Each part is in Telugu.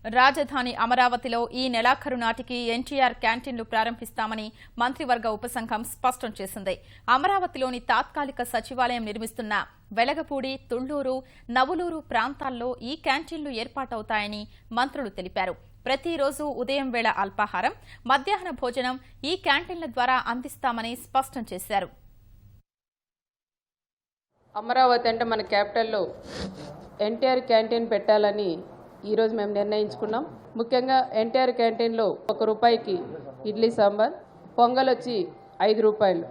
రాజధాని అమరావతిలో ఈ నెలాఖరు నాటికి ఎన్టీఆర్ క్యాంటీన్లు ప్రారంభిస్తామని మంత్రివర్గ ఉపసంఘం స్పష్టం చేసింది. అమరావతిలోని తాత్కాలిక సచివాలయం నిర్మిస్తున్న వెలగపూడి, తుళ్లూరు, నవులూరు ప్రాంతాల్లో ఈ క్యాంటీన్లు ఏర్పాటవుతాయని మంత్రులు తెలిపారు. ప్రతిరోజు ఉదయం వేళ అల్పాహారం, మధ్యాహ్న భోజనం ఈ క్యాంటీన్ల ద్వారా అందిస్తామని స్పష్టం చేశారు. అమరావతి అంటే మన క్యాపిటల్లో ఎన్టీఆర్ క్యాంటీన్ పెట్టాలని ఈరోజు మేము నిర్ణయించుకున్నాం. ముఖ్యంగా ఎన్టీఆర్ క్యాంటీన్లో ₹1 ఇడ్లీ సాంబార్, పొంగల్ వచ్చి ₹5,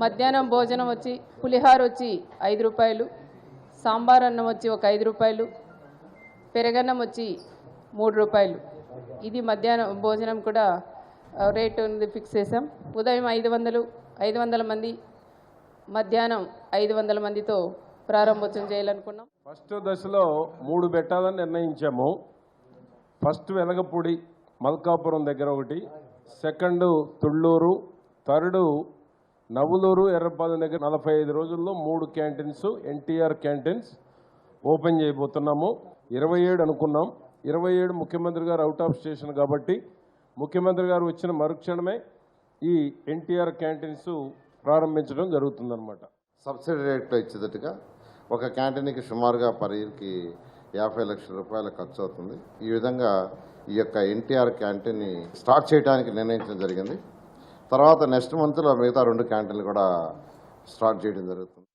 మధ్యాహ్నం భోజనం వచ్చి పులిహార వచ్చి ₹5, సాంబార్ అన్నం వచ్చి ఒక ₹5, పెరగన్నం వచ్చి ₹3. ఇది మధ్యాహ్నం భోజనం కూడా రేటు ఫిక్స్ చేసాం. ఉదయం 500 మంది, మధ్యాహ్నం 500 మందితో ప్రారంభోత్సవం చేయాలనుకున్నాం. ఫస్ట్ దశలో 3 పెట్టాలని నిర్ణయించాము. ఫస్ట్ వెలగపూడి మల్కాపురం దగ్గర ఒకటి, సెకండ్ తుళ్లూరు, థర్డ్ నవులూరు ఎర్రపాలెం దగ్గర 45 రోజుల్లో 3 క్యాంటీన్స్ ఎన్టీఆర్ క్యాంటీన్స్ ఓపెన్ చేయబోతున్నాము. 27 అనుకున్నాం. 27 ముఖ్యమంత్రి గారు అవుట్ ఆఫ్ స్టేషన్ కాబట్టి ముఖ్యమంత్రి గారు వచ్చిన మరుక్షణమే ఈ ఎన్టీఆర్ క్యాంటీన్స్ ప్రారంభించడం జరుగుతుందన్నమాట. సబ్సిడీ రేట్లో ఇచ్చేటట్టుగా ఒక క్యాంటీన్కి సుమారుగా పర్ ఇయర్కి ₹50 లక్షల ఖర్చు అవుతుంది. ఈ విధంగా ఈ యొక్క ఎన్టీఆర్ క్యాంటీన్ని స్టార్ట్ చేయడానికి నిర్ణయించడం జరిగింది. తర్వాత నెక్స్ట్ మంత్లో మిగతా 2 క్యాంటీన్లు కూడా స్టార్ట్ చేయడం జరుగుతుంది.